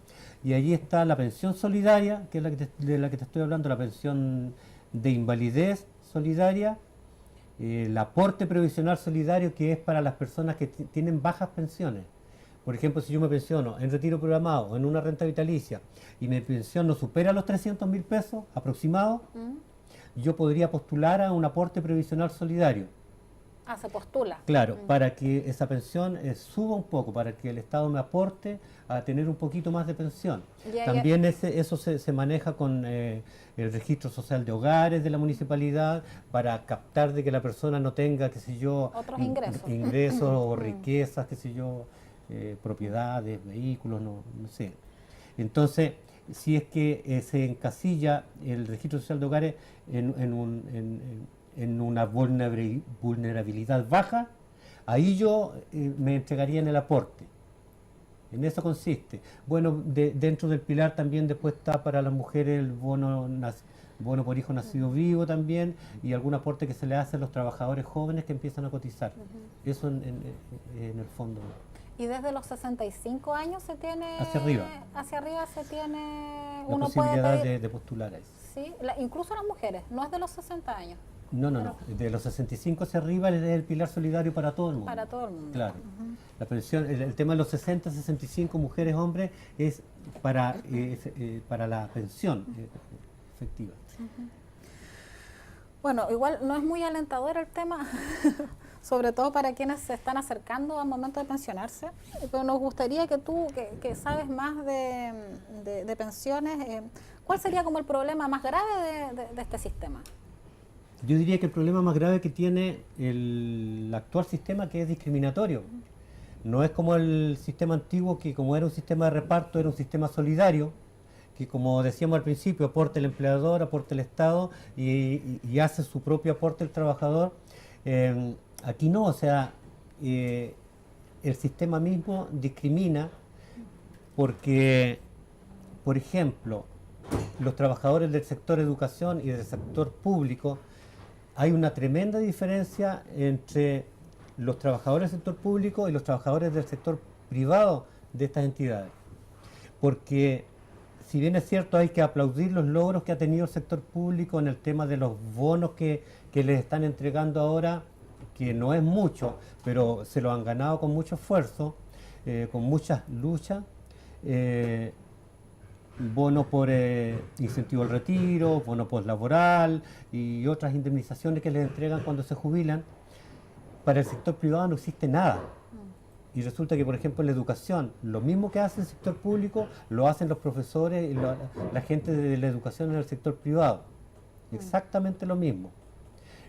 Y allí está la pensión solidaria, que es de la que te estoy hablando, la pensión de invalidez solidaria, el aporte previsional solidario, que es para las personas que tienen bajas pensiones. Por ejemplo, si yo me pensiono en retiro programado o en una renta vitalicia y mi pensión no supera los 300.000 pesos aproximados, yo podría postular a un aporte previsional solidario. Ah, se postula. Claro, para que esa pensión suba un poco, para que el Estado me aporte a tener un poquito más de pensión. También eso se maneja con el registro social de hogares de la municipalidad, para captar de que la persona no tenga, qué sé yo, otros ingresos, ingresos o riquezas, qué sé yo, propiedades, vehículos, no sé. Entonces, si es que se encasilla el registro social de hogares en una vulnerabilidad baja, ahí yo me entregaría en el aporte. En eso consiste. Bueno, dentro del pilar también después está para las mujeres el bono por hijo nacido vivo también, y algún aporte que se le hace a los trabajadores jóvenes que empiezan a cotizar. Eso en el fondo. Y desde los 65 años se tiene... Hacia arriba. Hacia arriba se tiene... La posibilidad de postular a eso. Sí, incluso las mujeres, no es de los 60 años. No. De los 65 hacia arriba es el pilar solidario para todo el mundo. Para todo el mundo. Claro. La pensión, el tema de los 60, 65 mujeres, hombres, es para la pensión efectiva. Bueno, igual no es muy alentador el tema, sobre todo para quienes se están acercando al momento de pensionarse, pero nos gustaría que tú, que sabes más de pensiones, ¿cuál sería como el problema más grave de este sistema? Yo diría que el problema más grave que tiene el actual sistema, que es discriminatorio. No es como el sistema antiguo, que como era un sistema de reparto, era un sistema solidario, que como decíamos al principio, aporta el empleador, aporta el Estado y hace su propio aporte el trabajador. Aquí no, o sea, el sistema mismo discrimina porque, por ejemplo, los trabajadores del sector educación y del sector público, hay una tremenda diferencia entre los trabajadores del sector público y los trabajadores del sector privado de estas entidades. Porque, si bien es cierto, hay que aplaudir los logros que ha tenido el sector público en el tema de los bonos que les están entregando ahora, que no es mucho, pero se lo han ganado con mucho esfuerzo, con muchas luchas. Bono por incentivo al retiro, bono postlaboral y otras indemnizaciones que les entregan cuando se jubilan. Para el sector privado no existe nada. Y resulta que, por ejemplo, en la educación, lo mismo que hace el sector público, lo hacen los profesores y la gente de la educación en el sector privado. Exactamente lo mismo.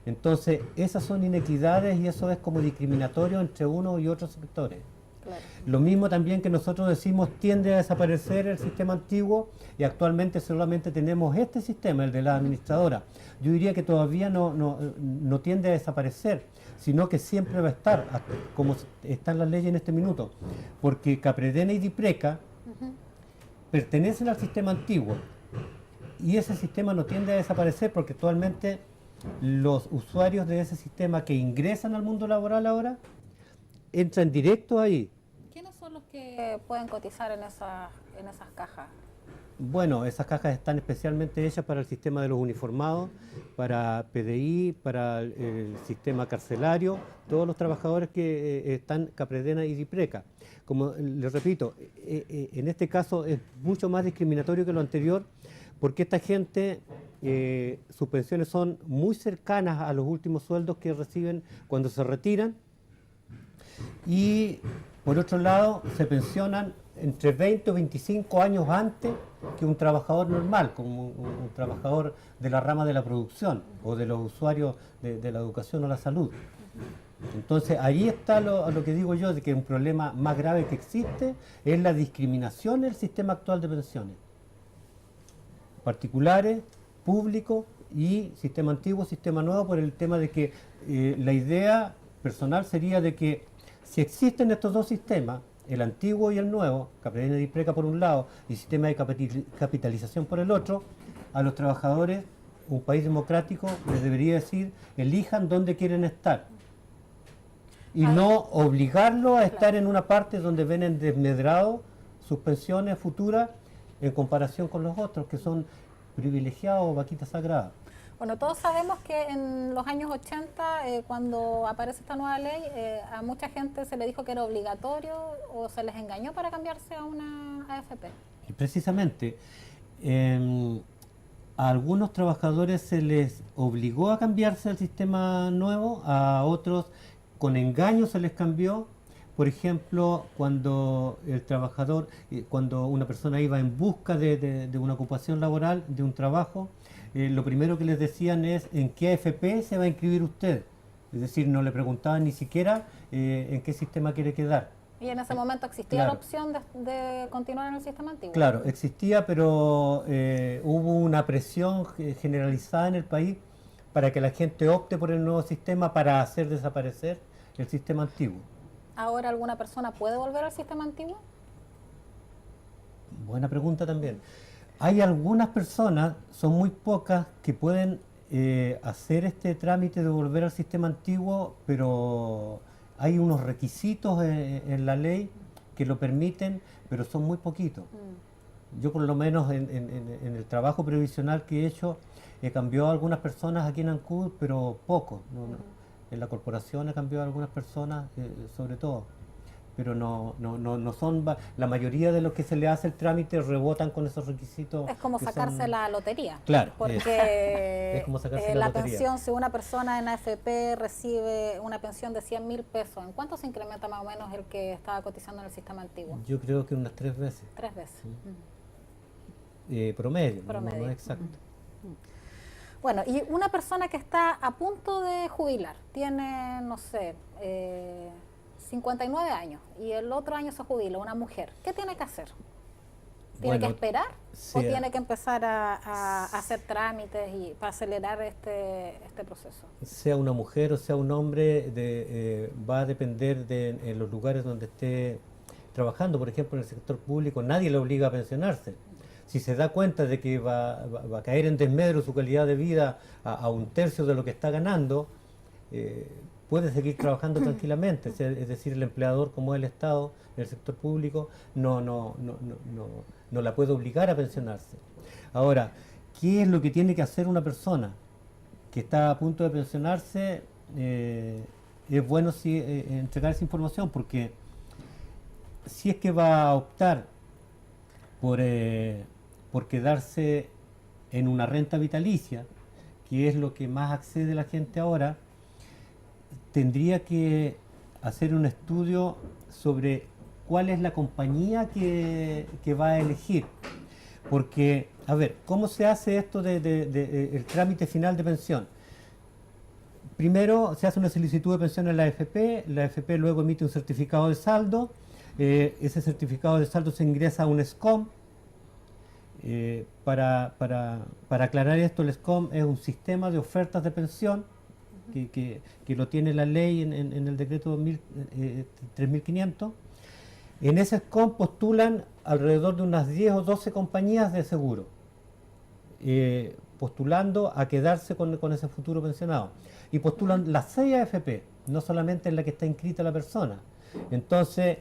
Entonces, esas son inequidades y eso es como discriminatorio entre unos y otros sectores. Claro. Lo mismo también que nosotros decimos, tiende a desaparecer el sistema antiguo y actualmente solamente tenemos este sistema, el de la administradora. Yo diría que todavía no tiende a desaparecer, sino que siempre va a estar, como están las leyes en este minuto, porque Capredena y Dipreca pertenecen al sistema antiguo. Y ese sistema no tiende a desaparecer porque actualmente los usuarios de ese sistema que ingresan al mundo laboral ahora entran directo ahí. ¿Quiénes son los que pueden cotizar en esas cajas? Bueno, esas cajas están especialmente hechas para el sistema de los uniformados, para PDI, para el sistema carcelario, todos los trabajadores que están Capredena y Dipreca. Como les repito, en este caso es mucho más discriminatorio que lo anterior, porque esta gente, sus pensiones son muy cercanas a los últimos sueldos que reciben cuando se retiran, y por otro lado se pensionan entre 20 o 25 años antes que un trabajador normal, como un trabajador de la rama de la producción o de los usuarios de la educación o la salud. Entonces ahí está a lo que digo yo, de que un problema más grave que existe es la discriminación del sistema actual de pensiones. Particulares, públicos y sistema antiguo, sistema nuevo, por el tema de que la idea personal sería de que si existen estos dos sistemas, el antiguo y el nuevo, Capredena y Dipreca por un lado y sistema de capitalización por el otro, a los trabajadores, un país democrático les debería decir, elijan dónde quieren estar. Y no obligarlo a estar en una parte donde ven en desmedrado sus pensiones futuras en comparación con los otros, que son privilegiados o vaquitas sagradas. Bueno, todos sabemos que en los años 80, cuando aparece esta nueva ley, a mucha gente se le dijo que era obligatorio o se les engañó para cambiarse a una AFP. Y precisamente, a algunos trabajadores se les obligó a cambiarse al sistema nuevo, a otros con engaño se les cambió. Por ejemplo, cuando el trabajador, cuando una persona iba en busca de una ocupación laboral, de un trabajo, lo primero que les decían es en qué AFP se va a inscribir usted. Es decir, no le preguntaban ni siquiera en qué sistema quiere quedar. ¿Y en ese momento existía la opción de continuar en el sistema antiguo? Claro, existía, pero hubo una presión generalizada en el país para que la gente opte por el nuevo sistema para hacer desaparecer el sistema antiguo. ¿Ahora alguna persona puede volver al sistema antiguo? Buena pregunta también. Hay algunas personas, son muy pocas, que pueden hacer este trámite de volver al sistema antiguo, pero hay unos requisitos en la ley que lo permiten, pero son muy poquitos. Yo por lo menos en el trabajo previsional que he hecho, he cambiado a algunas personas aquí en Ancud, pero poco. En la corporación he cambiado a algunas personas, sobre todo. Pero no son, la mayoría de los que se le hace el trámite rebotan con esos requisitos. Es como sacarse la lotería. Claro. Porque es como sacarse la lotería. pensión, si una persona en AFP recibe una pensión de 100.000 pesos, ¿en cuánto se incrementa más o menos el que estaba cotizando en el sistema antiguo? Yo creo que unas 3 veces. 3 veces. Promedio, Promedio. No es exacto. Bueno, y una persona que está a punto de jubilar, tiene, no sé, 59 años y el otro año se jubila, una mujer, ¿qué tiene que hacer? ¿Tiene que esperar o tiene que empezar a hacer trámites y para acelerar este proceso? Sea una mujer o sea un hombre, va a depender en los lugares donde esté trabajando. Por ejemplo, en el sector público nadie le obliga a pensionarse. Si se da cuenta de que va a caer en desmedro su calidad de vida a un tercio de lo que está ganando, puede seguir trabajando tranquilamente. Es decir, el empleador, como es el Estado, en el sector público, no la puede obligar a pensionarse. Ahora, ¿qué es lo que tiene que hacer una persona que está a punto de pensionarse? Es bueno entregar esa información, porque si es que va a optar por quedarse en una renta vitalicia, que es lo que más accede la gente ahora, tendría que hacer un estudio sobre cuál es la compañía que va a elegir. Porque, a ver, ¿cómo se hace esto el trámite final de pensión? Primero se hace una solicitud de pensión en la AFP luego emite un certificado de saldo, ese certificado de saldo se ingresa a un SCOM. Para aclarar esto, el SCOM es un sistema de ofertas de pensión que lo tiene la ley en el decreto 3500. En ese SCOM postulan alrededor de unas 10 o 12 compañías de seguro postulando a quedarse con ese futuro pensionado. Y postulan las 6 AFP, no solamente en la que está inscrita la persona. Entonces,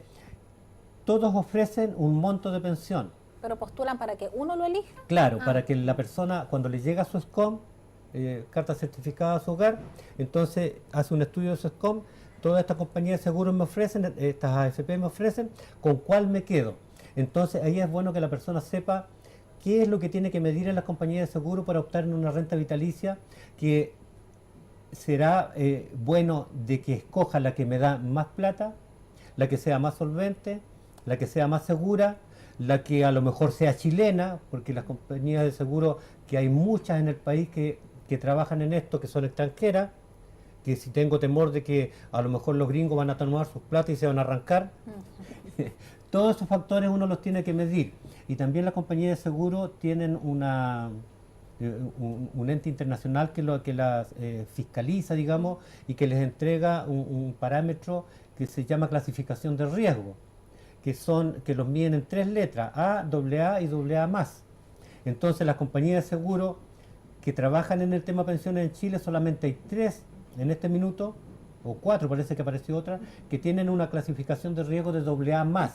todos ofrecen un monto de pensión. Pero postulan para que uno lo elija. Claro, para que la persona, cuando le llega su SCOM, carta certificada a su hogar, entonces hace un estudio de su SCOM, todas estas compañías de seguros me ofrecen, estas AFP me ofrecen, ¿con cuál me quedo? Entonces ahí es bueno que la persona sepa qué es lo que tiene que medir en las compañías de seguro para optar en una renta vitalicia, que será bueno de que escoja la que me da más plata, la que sea más solvente, la que sea más segura, la que a lo mejor sea chilena, porque las compañías de seguro, que hay muchas en el país que trabajan en esto, que son extranjeras, que si tengo temor de que a lo mejor los gringos van a tomar sus plata y se van a arrancar. Todos esos factores uno los tiene que medir. Y también las compañías de seguro tienen un ente internacional que las fiscaliza, digamos, y que les entrega un parámetro que se llama clasificación de riesgo, que los miden en 3 letras, A, AA y AA+. Entonces las compañías de seguro que trabajan en el tema pensiones en Chile, solamente hay 3 en este minuto, o 4, parece que apareció otra, que tienen una clasificación de riesgo de AA+,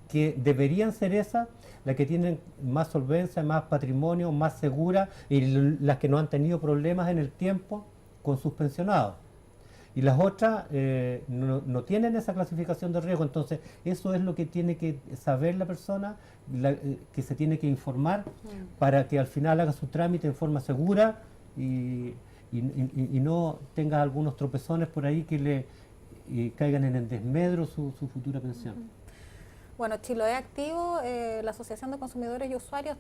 que deberían ser esas, las que tienen más solvencia, más patrimonio, más segura, y las que no han tenido problemas en el tiempo con sus pensionados. Y las otras no tienen esa clasificación de riesgo. Entonces eso es lo que tiene que saber la persona, que se tiene que informar para que al final haga su trámite en forma segura y no tenga algunos tropezones por ahí que le caigan en el desmedro su futura pensión. Bueno, Chiloé Activo, la Asociación de Consumidores y Usuarios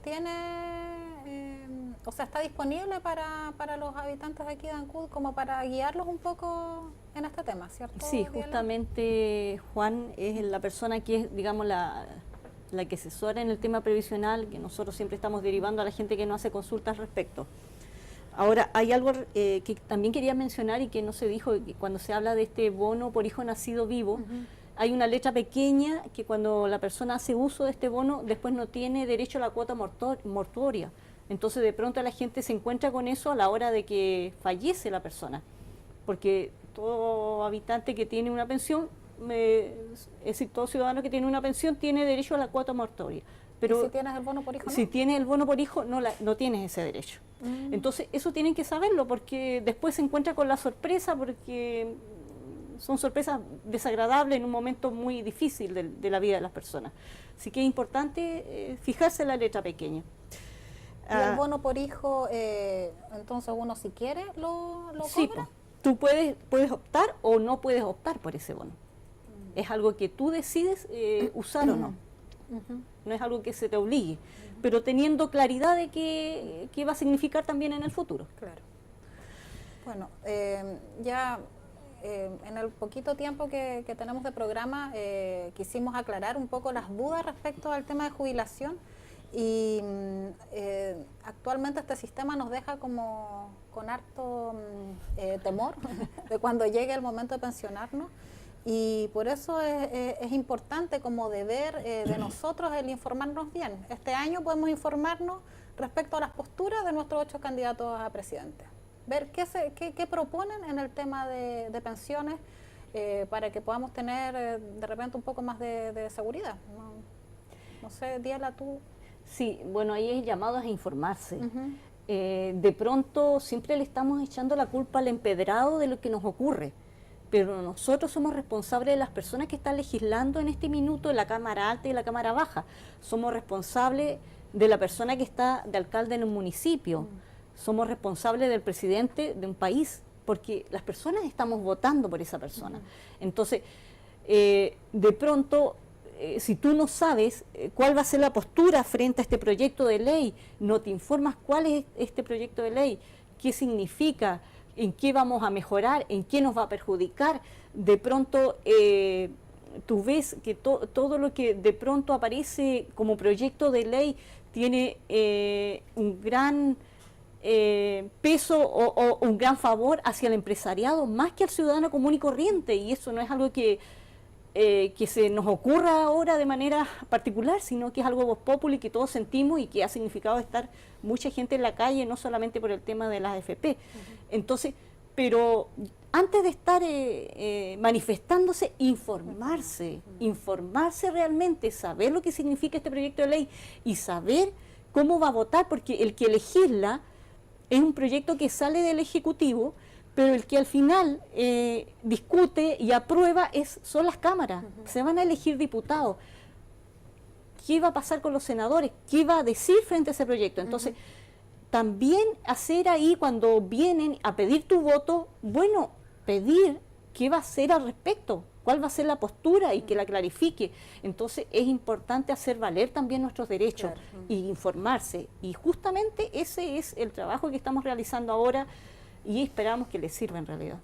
está disponible para los habitantes de aquí de Ancud como para guiarlos un poco en este tema, ¿cierto? Sí, Diela? justamente Juan es la persona que es, digamos, la que asesora en el tema previsional, que nosotros siempre estamos derivando a la gente que no hace consultas al respecto. Ahora, hay algo que también quería mencionar y que no se dijo, que cuando se habla de este bono por hijo nacido vivo, hay una letra pequeña que cuando la persona hace uso de este bono, después no tiene derecho a la cuota mortuoria. Entonces, de pronto la gente se encuentra con eso a la hora de que fallece la persona. Porque todo habitante que tiene una pensión, es decir, todo ciudadano que tiene una pensión tiene derecho a la cuota mortuoria. Pero ¿y si tienes el bono por hijo, no? Si tienes el bono por hijo, no tienes ese derecho. Entonces, eso tienen que saberlo, porque después se encuentra con la sorpresa, porque son sorpresas desagradables en un momento muy difícil de la vida de las personas. Así que es importante fijarse en la letra pequeña. ¿Y el bono por hijo, entonces uno si quiere lo sí, cobra? Tú puedes optar o no puedes optar por ese bono. Es algo que tú decides usar o no. No es algo que se te obligue, pero teniendo claridad de qué va a significar también en el futuro. Claro. Bueno, ya en el poquito tiempo que tenemos de programa, quisimos aclarar un poco las dudas respecto al tema de jubilación. Y actualmente este sistema nos deja como con harto temor de cuando llegue el momento de pensionarnos, y por eso es importante como deber de nosotros el informarnos bien. Este año podemos informarnos respecto a las posturas de nuestros 8 candidatos a presidente, ver qué proponen en el tema de pensiones, para que podamos tener de repente un poco más de seguridad. No sé, Diela, tú... Sí, bueno, ahí es llamado a informarse. De pronto siempre le estamos echando la culpa al empedrado de lo que nos ocurre, pero nosotros somos responsables de las personas que están legislando en este minuto en la Cámara Alta y la Cámara Baja. Somos responsables de la persona que está de alcalde en un municipio. Somos responsables del presidente de un país, porque las personas estamos votando por esa persona. Entonces, de pronto... si tú no sabes cuál va a ser la postura frente a este proyecto de ley, no te informas cuál es este proyecto de ley, qué significa, en qué vamos a mejorar, en qué nos va a perjudicar, de pronto tú ves que todo lo que de pronto aparece como proyecto de ley tiene un gran peso o un gran favor hacia el empresariado más que al ciudadano común y corriente, y eso no es algo que que se nos ocurra ahora de manera particular, sino que es algo voz populi que todos sentimos y que ha significado estar mucha gente en la calle, no solamente por el tema de las AFP. Entonces, pero antes de estar manifestándose, informarse realmente, saber lo que significa este proyecto de ley y saber cómo va a votar, porque el que legisla es un proyecto que sale del Ejecutivo, pero el que al final discute y aprueba son las cámaras. Se van a elegir diputados. ¿Qué va a pasar con los senadores? ¿Qué va a decir frente a ese proyecto? Entonces, también hacer ahí, cuando vienen a pedir tu voto, bueno, pedir qué va a hacer al respecto, cuál va a ser la postura y que la clarifique. Entonces, es importante hacer valer también nuestros derechos y informarse. Y justamente ese es el trabajo que estamos realizando ahora, y esperamos que les sirva en realidad.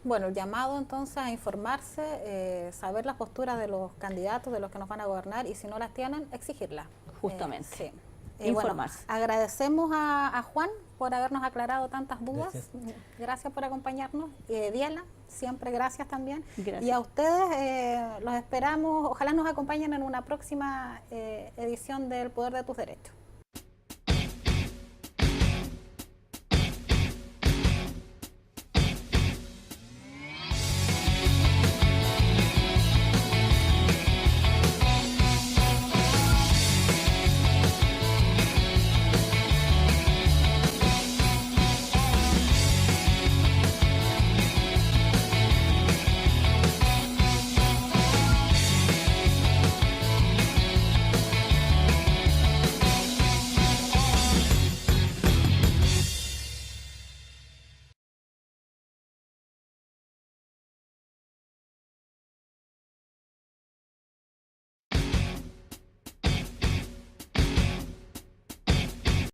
Bueno, el llamado entonces a informarse, saber las posturas de los candidatos, de los que nos van a gobernar, y si no las tienen, exigirlas. Justamente. Sí. Informarse. Bueno, agradecemos a Juan por habernos aclarado tantas dudas. Gracias por acompañarnos. Diela, siempre gracias también. Gracias. Y a ustedes los esperamos, ojalá nos acompañen en una próxima edición del Poder de tus Derechos.